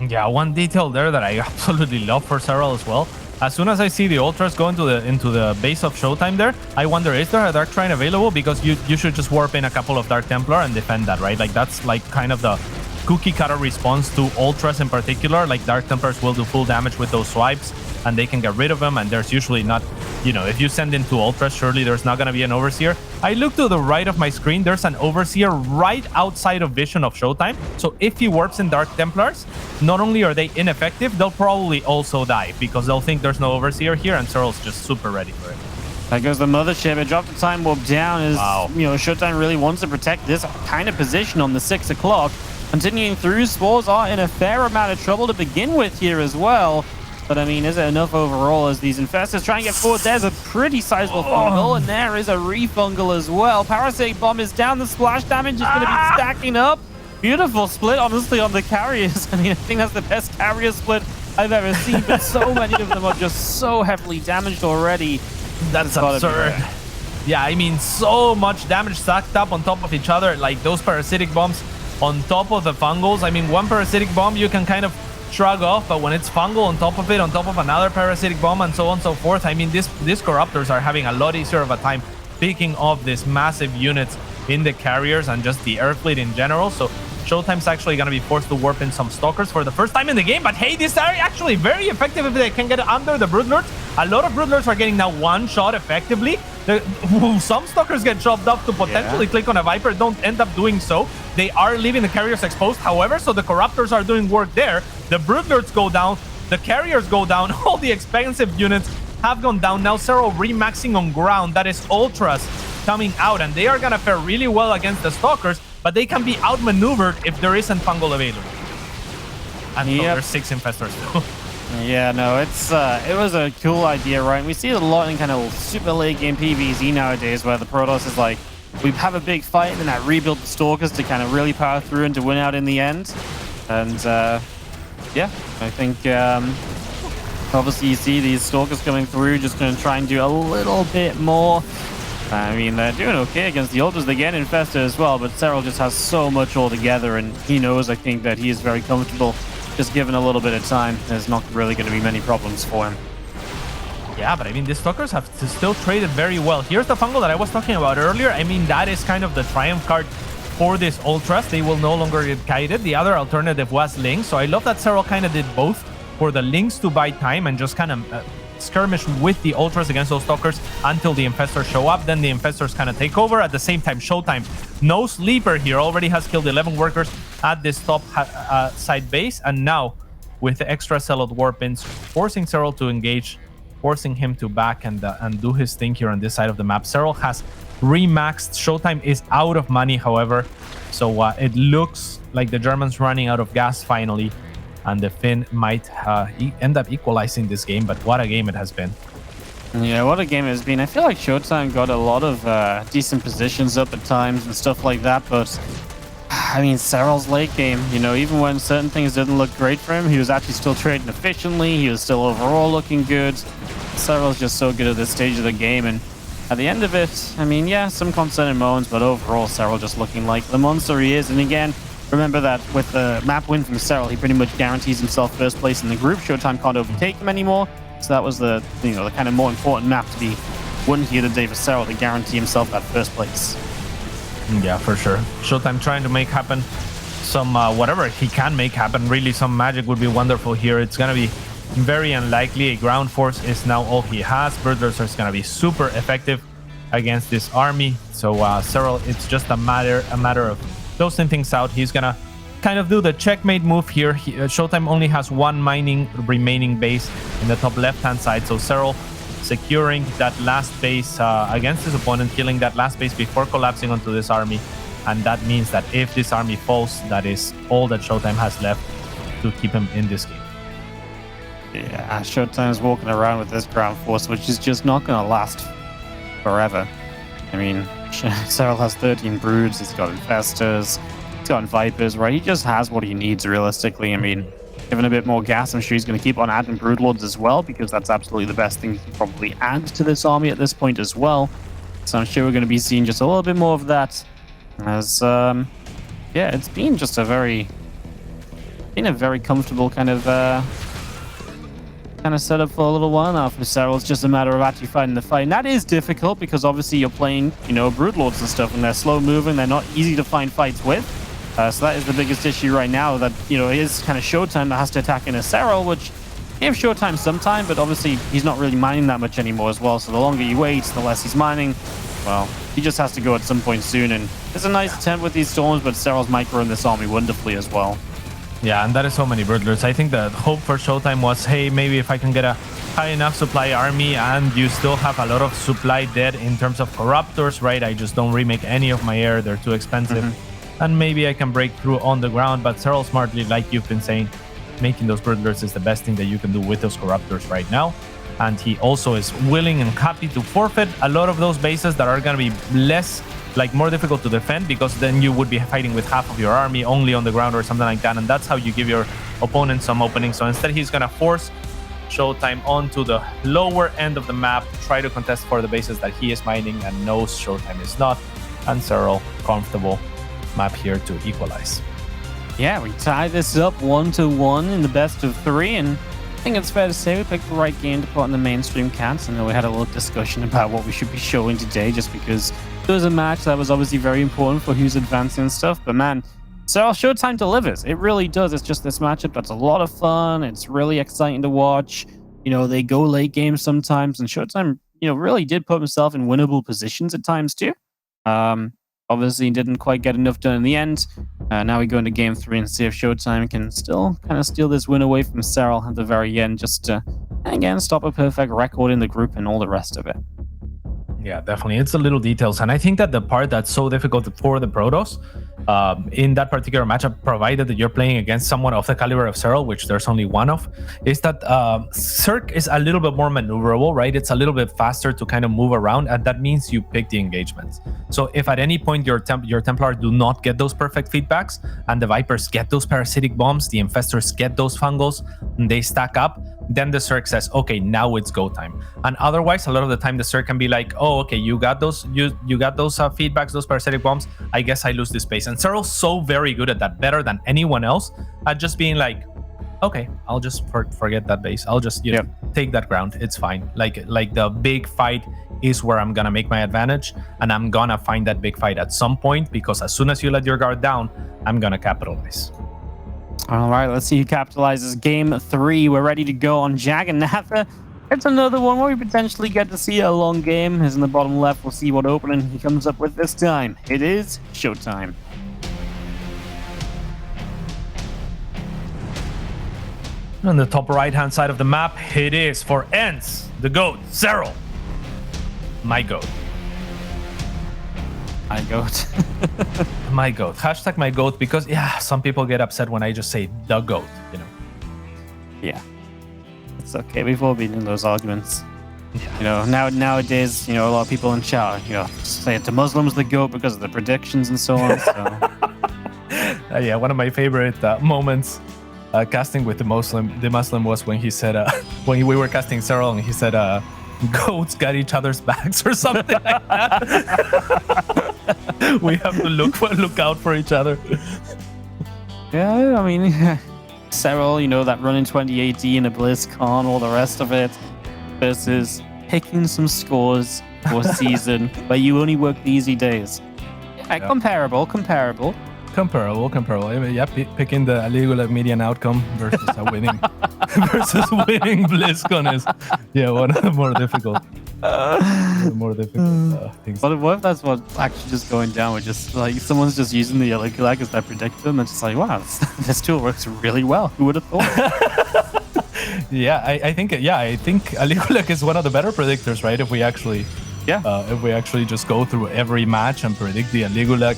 Yeah, one detail there that I absolutely love for Serral as well. As soon as I see the ultras go into the base of ShoWTimE there, I wonder, is there a Dark Shrine available? Because you should just warp in a couple of Dark Templar and defend that, right? Like that's like kind of the cookie cutter response to ultras in particular. Like Dark Templars will do full damage with those swipes, and they can get rid of them, and there's usually not, you know, if you send in 2 ultras, surely there's not going to be an Overseer. I look to the right of my screen, there's an Overseer right outside of vision of ShoWTimE, so if he warps in Dark Templars, not only are they ineffective, they'll probably also die, because they'll think there's no Overseer here, and Serral's just super ready for it. There goes the Mothership. It dropped the time warp down as, you know, ShoWTimE really wants to protect this kind of position on the 6 o'clock. Continuing through, Spores are in a fair amount of trouble to begin with here as well. But I mean, is it enough overall as these Infestors try and get forward? There's a pretty sizable fungal, and there is a refungal as well. Parasitic Bomb is down. The splash damage is going to be stacking up. Beautiful split, honestly, on the carriers. I mean, I think that's the best carrier split I've ever seen, but so many of them are just so heavily damaged already. That's absurd. Yeah, I mean, so much damage stacked up on top of each other, like those Parasitic Bombs on top of the fungals. I mean, one Parasitic Bomb you can kind of shrug off, but when it's fungal on top of it, on top of another Parasitic Bomb, and so on and so forth, I mean, these Corruptors are having a lot easier of a time picking off these massive units in the carriers and just the air fleet in general. So ShoWTimE's actually going to be forced to warp in some Stalkers for the first time in the game, but hey, these are actually very effective if they can get under the Broodlords. A lot of Broodlords are getting now one shot effectively. Some Stalkers get chopped up to potentially click on a Viper, don't end up doing so. They are leaving the carriers exposed, however, so the Corruptors are doing work there. The Broodlords go down, the carriers go down, all the expensive units have gone down. Now Serral remaxing on ground, that is Ultras coming out, and they are going to fare really well against the Stalkers, but they can be outmaneuvered if there isn't fungal available. And there's 6 Infestors too. Yeah, no, it was a cool idea, right? We see it a lot in kind of super late game PvZ nowadays, where the Protoss is like, we have a big fight and then I rebuild the Stalkers to kind of really power through and to win out in the end. And yeah, I think obviously you see these Stalkers coming through, just going to try and do a little bit more. I mean, they're doing okay against the Ultras. They get infested as well, but Serral just has so much altogether, and he knows, I think, that he is very comfortable just given a little bit of time. There's not really going to be many problems for him. Yeah, but I mean, the Stalkers have still traded very well. Here's the fungal that I was talking about earlier. I mean, that is kind of the triumph card for this Ultras. They will no longer get kited. The other alternative was Lynx, so I love that Serral kind of did both for the Lynx to buy time and just kind of skirmish with the Ultras against those Stalkers until the Infestors show up. Then the Infestors kind of take over. At the same time, ShoWTimE, no sleeper here, already has killed 11 workers at this top side base, and now with the extra Zealot warp-ins, forcing Serral to engage, forcing him to back and do his thing here on this side of the map. Serral has remaxed. ShoWTimE is out of money, however, so it looks like the Germans running out of gas finally, and the Finn might end up equalizing this game, but what a game it has been. Yeah, what a game it has been. I feel like ShoWTimE got a lot of decent positions up at times and stuff like that, but I mean, Serral's late game, you know, even when certain things didn't look great for him, he was actually still trading efficiently, he was still overall looking good. Serral's just so good at this stage of the game, and at the end of it, I mean, yeah, some concerning moments, but overall, Serral just looking like the monster he is. And again, remember that with the map win from Serral, he pretty much guarantees himself first place in the group. ShoWTimE can't overtake him anymore, so that was the, you know, the kind of more important map to be won here today for Serral to guarantee himself that first place. Yeah, for sure. ShoWTimE trying to make happen some whatever he can make happen. Really, some magic would be wonderful here. It's gonna be very unlikely. A ground force is now all he has. Broodlords is gonna be super effective against this army. So Serral, it's just a matter of closing things out. He's gonna kind of do the checkmate move here. ShoWTimE only has one mining remaining base in the top left-hand side. So Serral securing that last base against his opponent, killing that last base before collapsing onto this army. And that means that if this army falls, that is all that ShoWTimE has left to keep him in this game. Yeah, ShoWTimE is walking around with this ground force, which is just not going to last forever. I mean, Serral has 13 broods, he's got infestors, he's got vipers, right? He just has what he needs realistically. I mean, given a bit more gas, I'm sure he's going to keep on adding Broodlords as well, because that's absolutely the best thing he can probably add to this army at this point as well. So I'm sure we're going to be seeing just a little bit more of that. As yeah, it's been just a very comfortable kind of setup for a little while now for Serral. It's just a matter of actually fighting the fight, and that is difficult because obviously you're playing, Broodlords and stuff, and they're slow moving. They're not easy to find fights with. So that is the biggest issue right now. That it is kind of ShoWTimE that has to attack in a Serral, which gave ShoWTimE some time, but obviously he's not really mining that much anymore as well. So the longer you wait, the less he's mining. Well, he just has to go at some point soon, and it's a nice attempt with these storms, but Serral's microing this army wonderfully as well. Yeah, and that is so many Broodlords. I think the hope for ShoWTimE was, hey, maybe if I can get a high enough supply army, and you still have a lot of supply dead in terms of Corruptors, right? I just don't remake any of my air. They're too expensive. And maybe I can break through on the ground. But Serral smartly, like you've been saying, making those Broodlords is the best thing that you can do with those Corruptors right now. And he also is willing and happy to forfeit a lot of those bases that are going to be more difficult to defend, because then you would be fighting with half of your army only on the ground or something like that, and that's how you give your opponent some opening. So instead, he's going to force ShoWTimE onto the lower end of the map, try to contest for the bases that he is mining and knows ShoWTimE is not, and Serral, comfortable map here to equalize. Yeah, we tie this up 1-1 in the best of 3, and I think it's fair to say we picked the right game to put on the mainstream cats. I know we had a little discussion about what we should be showing today, just because it was a match that was obviously very important for who's advancing and stuff. But man, Serral ShoWTimE delivers. It really does. It's just this matchup that's a lot of fun. It's really exciting to watch. They go late games sometimes, and ShoWTimE, really did put himself in winnable positions at times too. Obviously didn't quite get enough done in the end. Now we go into game 3 and see if ShoWTimE can still kind of steal this win away from Serral at the very end, just to, again, stop a perfect record in the group and all the rest of it. Yeah, definitely. It's the little details. And I think that the part that's so difficult for the Protoss in that particular matchup, provided that you're playing against someone of the caliber of Serral, which there's only one of, is that Cirque is a little bit more maneuverable, right? It's a little bit faster to kind of move around, and that means you pick the engagements. So if at any point your Templar do not get those perfect feedbacks, and the Vipers get those parasitic bombs, the Infestors get those fungals, and they stack up, then the Cirque says, okay, now it's go time. And otherwise, a lot of the time the Cirque can be like, oh, okay, you got those feedbacks, those parasitic bombs, I guess I lose this space. And Serral's so very good at that, better than anyone else, at just being like, okay, I'll just forget that base. I'll just take that ground. It's fine. Like the big fight is where I'm gonna make my advantage, and I'm gonna find that big fight at some point, because as soon as you let your guard down, I'm gonna capitalize. All right, let's see who capitalizes. Game 3, we're ready to go on Jagannatha. It's another one where we potentially get to see a long game. As in the bottom left, we'll see what opening he comes up with this time. It is ShoWTimE. On the top right-hand side of the map, it is for Ents, the GOAT, Serral. My GOAT. My GOAT. My GOAT. Hashtag my GOAT, because, some people get upset when I just say the GOAT, Yeah. It's okay. We've all been in those arguments. Yeah. Nowadays, a lot of people in chat, say the Muslims the GOAT because of the predictions and so on. So. One of my favorite moments casting with the Muslim was when he said, when we were casting Serral, and he said, goats got each other's backs or something like that. We have to look out for each other. Yeah, I mean, Serral, that run in 2018, a BlizzCon, all the rest of it, versus picking some scores for a season where you only work the easy days. Comparable. Picking the illegal median outcome versus a winning BlizzCon is one of the more difficult. Things. But what if that's what actually just going down with just like someone's just using the Illegal as their predictor, and it's just like, wow, this tool works really well. Who would have thought? I think Illegal is one of the better predictors, right? If we actually just go through every match and predict the Illegal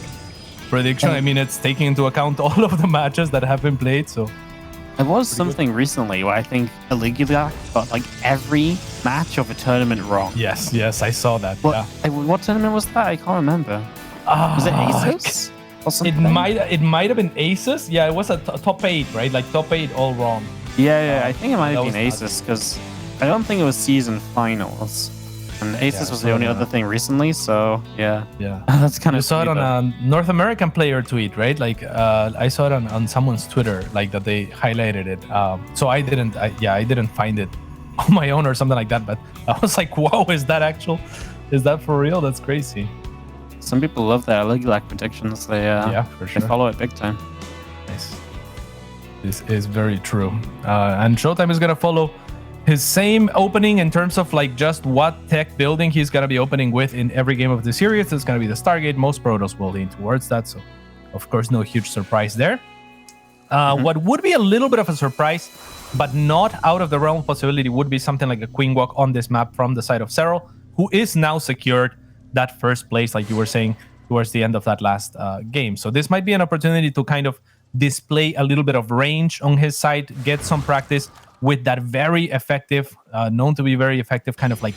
prediction, I mean, it's taking into account all of the matches that have been played. So there was something recently where I think Illegal got like every match of a tournament wrong. Yes, I saw that. What tournament was that? I can't remember. Was it ASUS? or It something. might have been Aces. Yeah, it was a top 8, right? Like top 8 all wrong. Yeah, I think it might that have was been Aces because I don't think it was season finals. And Aces Yeah, was so, the only other thing recently, so yeah. Yeah. That's kind You of saw it on a North American player tweet, right? Like I saw it on someone's Twitter, like that they highlighted it. So I didn't find it on my own or something like that. But I was like, "Whoa, is that for real? That's crazy." Some people love their Ligilac predictions. They Yeah, for they sure. follow it big time. Nice. This is very true. And ShoWTimE is gonna follow his same opening in terms of like just what tech building he's gonna be opening with in every game of the series. It's gonna be the Stargate. Most protos will lean towards that, so of course no huge surprise there. What would be a little bit of a surprise, but not out of the realm of possibility, would be something like a Queen Walk on this map from the side of Serral, who is now secured that first place, like you were saying, towards the end of that last game. So this might be an opportunity to kind of display a little bit of range on his side, get some practice with that very effective, known to be very effective, kind of like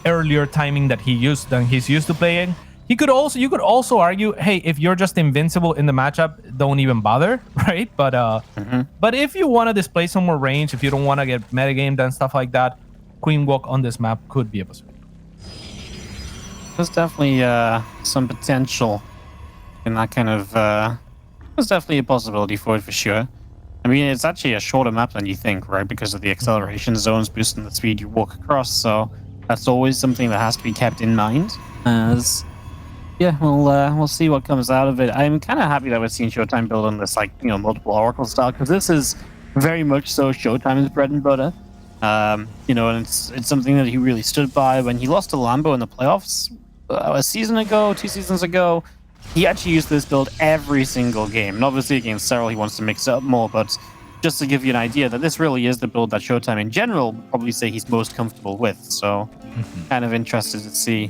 earlier timing that he's used to playing. You could also argue, hey, if you're just invincible in the matchup, don't even bother, right? But if you want to display some more range, if you don't want to get metagamed and stuff like that, Queen Walk on this map could be a possibility. There's definitely some potential in that kind of. There's definitely a possibility for it for sure. I mean, it's actually a shorter map than you think, right? Because of the acceleration zones boosting the speed you walk across. So that's always something that has to be kept in mind. As yeah, we'll see what comes out of it. I'm kind of happy that we're seeing ShoWTimE build on this, like, multiple Oracle style, because this is very much so ShoWTimE's bread and butter. And it's something that he really stood by when he lost to Lambo in the playoffs a season ago, 2 seasons ago. He actually used this build every single game. And obviously against Serral, he wants to mix it up more, but just to give you an idea that this really is the build that ShoWTimE in general would probably say he's most comfortable with. So kind of interested to see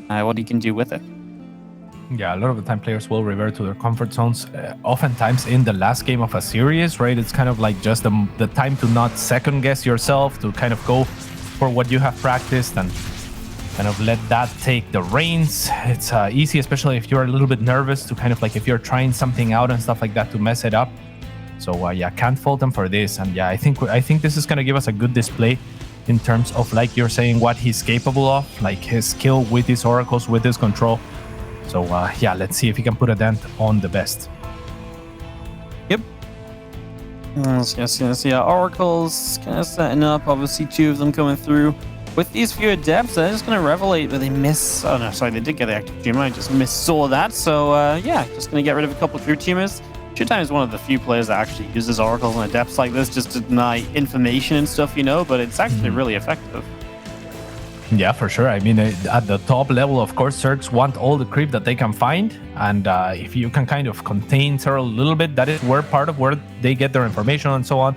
what he can do with it. Yeah, a lot of the time players will revert to their comfort zones. Oftentimes in the last game of a series, right? It's kind of like just the time to not second guess yourself, to kind of go for what you have practiced and kind of let that take the reins. It's easy, especially if you're a little bit nervous, to kind of like, if you're trying something out and stuff like that, to mess it up. So yeah, can't fault him for this. And yeah, I think this is going to give us a good display in terms of, like you're saying, what he's capable of, like his skill with his oracles, with his control. So yeah, let's see if he can put a dent on the best. Yep. Yes. Yeah. Oracles kind of setting up. Obviously, 2 of them coming through. With these few adepts, they're just going to revelate, but they miss... Oh, no, sorry, they did get the active teamer. I just saw that. So, yeah, just going to get rid of a couple crew teamers. ShoWTimE is one of the few players that actually uses oracles and adepts like this just to deny information and stuff, but it's actually really effective. Yeah, for sure. I mean, at the top level, of course, Zergs want all the creep that they can find. And if you can kind of contain Serral a little bit, that is part of where they get their information and so on.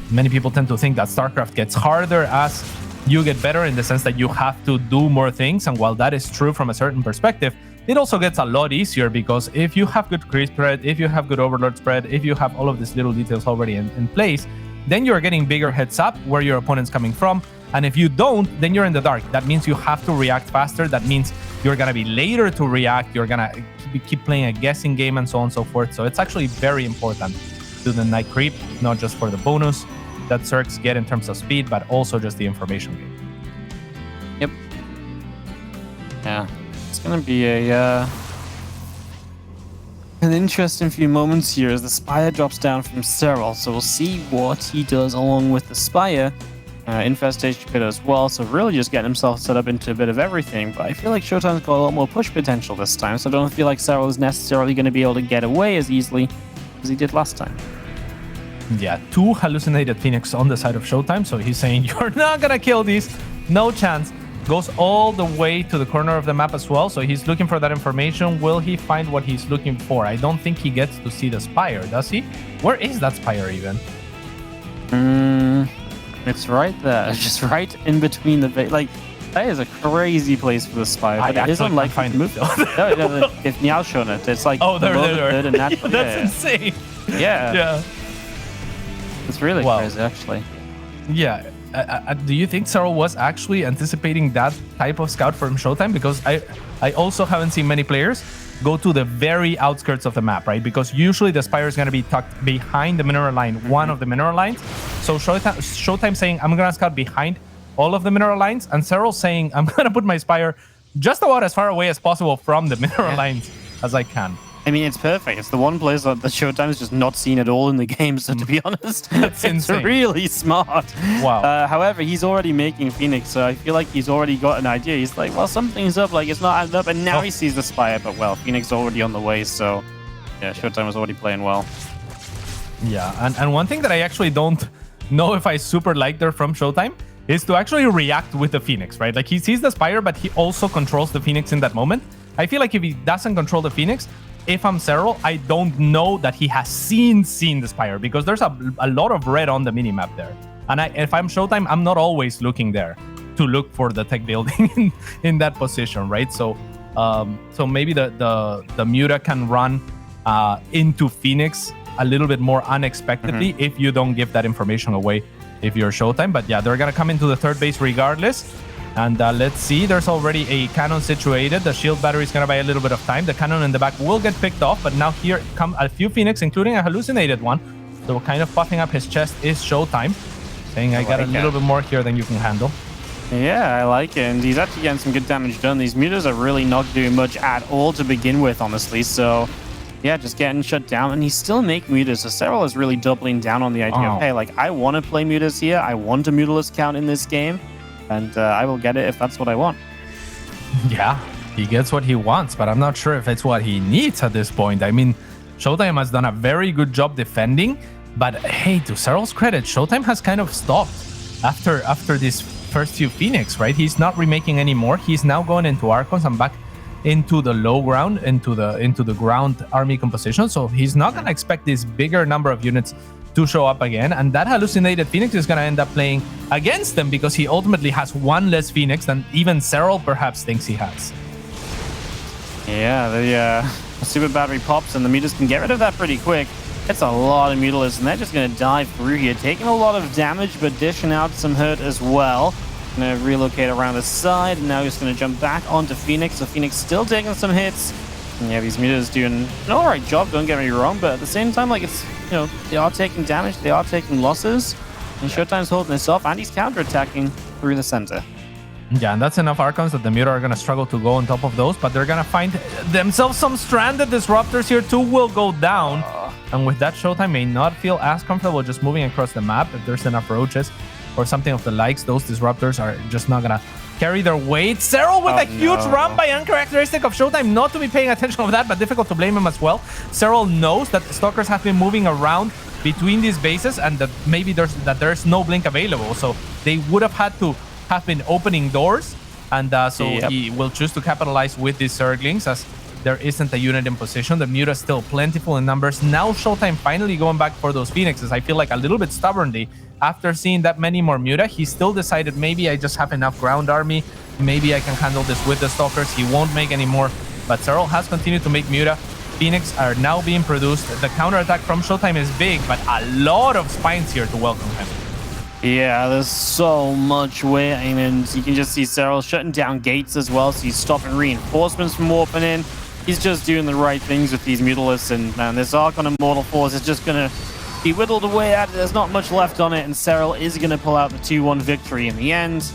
Many people tend to think that StarCraft gets harder as you get better, in the sense that you have to do more things. And while that is true from a certain perspective, it also gets a lot easier, because if you have good creep spread, if you have good overlord spread, if you have all of these little details already in place, then you're getting bigger heads up where your opponent's coming from. And if you don't, then you're in the dark. That means you have to react faster. That means you're going to be later to react. You're going to keep playing a guessing game and so on and so forth. So it's actually very important to the night creep, not just for the bonus that Zergs get in terms of speed, but also just the information game. Yep. Yeah. It's going to be an interesting few moments here as the Spire drops down from Serral. So we'll see what he does along with the Spire. Infestation Pit as well, so really just getting himself set up into a bit of everything. But I feel like ShoWTimE's got a lot more push potential this time, so I don't feel like Serral is necessarily going to be able to get away as easily as he did last time. Yeah, 2 hallucinated Phoenix on the side of ShoWTimE, so he's saying, you're not gonna kill these, no chance. Goes all the way to the corner of the map as well, so he's looking for that information. Will he find what he's looking for? I don't think he gets to see the Spire, does he? Where is that Spire even? It's right there, just right in between the like. That is a crazy place for the Spire. I it isn't like find move. No, if Niall shown it, it's like there. Natural. That's insane. Yeah. It's really crazy, actually. Yeah. Do you think Serral was actually anticipating that type of scout from ShoWTimE? Because I also haven't seen many players go to the very outskirts of the map, right? Because usually the Spire is going to be tucked behind the mineral line, one of the mineral lines. So ShoWTimE saying, I'm going to scout behind all of the mineral lines, and Serral saying, I'm going to put my Spire just about as far away as possible from the mineral lines as I can. I mean, it's perfect. It's the one place that the ShoWTimE is just not seen at all in the game. So to be honest, That's it's insane. really smart. Wow. However, he's already making Phoenix, so I feel like he's already got an idea. He's like, well, something's up. Like, it's not adding up. And now he sees the Spire, but well, Phoenix is already on the way. So yeah, ShoWTimE was already playing well. Yeah, and one thing that I actually don't know if I super like there from ShoWTimE is to actually react with the Phoenix, right? Like, he sees the Spire, but he also controls the Phoenix in that moment. I feel like if he doesn't control the Phoenix, if I'm Serral, I don't know that he has seen the Spire, because there's a lot of red on the minimap there. And if I'm ShoWTimE, I'm not always looking there to look for the tech building in that position, right? So so maybe the Muta can run into Phoenix a little bit more unexpectedly if you don't give that information away if you're ShoWTimE. But yeah, they're going to come into the third base regardless. And let's see, there's already a cannon situated. The shield battery is going to buy a little bit of time. The cannon in the back will get picked off, but now here come a few Phoenix, including a hallucinated one. So kind of puffing up his chest is ShoWTimE, saying, I got a little bit more here than you can handle. Yeah, I like it. And he's actually getting some good damage done. These mutas are really not doing much at all to begin with, honestly. So yeah, just getting shut down. And he's still making mutas. So Serral is really doubling down on the idea of, hey, like, I want to play mutas here. I want a mutalist count in this game. And I will get it if that's what I want. Yeah, he gets what he wants, but I'm not sure if it's what he needs at this point. I mean, ShoWTimE has done a very good job defending, but hey, to Serral's credit, ShoWTimE has kind of stopped after these first few Phoenix, right? He's not remaking anymore. He's now going into Archons and back into the low ground, into the ground army composition. So he's not going to expect this bigger number of units to show up again, and that hallucinated Phoenix is going to end up playing against them because he ultimately has one less Phoenix than even Serral perhaps thinks he has. Yeah, the super battery pops and the mutas can get rid of that pretty quick. It's a lot of mutalists, and they're just going to dive through here, taking a lot of damage, but dishing out some hurt as well. Going to relocate around the side, and now he's going to jump back onto Phoenix. So Phoenix still taking some hits. And yeah, these mutas doing an alright job, don't get me wrong, but at the same time, like, it's, you know, they are taking damage, they are taking losses, and ShoWTimE's holding this off, and he's counterattacking through the center. Yeah, and that's enough Archons that the Muta are going to struggle to go on top of those, but they're going to find themselves some stranded disruptors here. Two will go down, and with that, ShoWTimE may not feel as comfortable just moving across the map if there's enough roaches or something of the likes. Those disruptors are just not going to carry their weight. Serral with a huge run by uncharacteristic of ShoWTimE, not to be paying attention of that, but difficult to blame him as well. Serral knows that Stalkers have been moving around between these bases and that maybe there's no blink available, so they would have had to have been opening doors, and he will choose to capitalize with these Zerglings as there isn't a unit in position. The Muta is still plentiful in numbers. Now ShoWTimE finally going back for those Phoenixes. I feel like a little bit stubbornly, after seeing that many more Muta, he still decided maybe I just have enough ground army. Maybe I can handle this with the Stalkers. He won't make any more, but Serral has continued to make Muta. Phoenix are now being produced. The counterattack from ShoWTimE is big, but a lot of spines here to welcome him. Yeah, there's so much waiting, and you can just see Serral shutting down gates as well, so he's stopping reinforcements from warping in. He's just doing the right things with these mutalists, and man, this Archon Immortal Force is just going to be whittled away at it. There's not much left on it, and Serral is going to pull out the 2-1 victory in the end.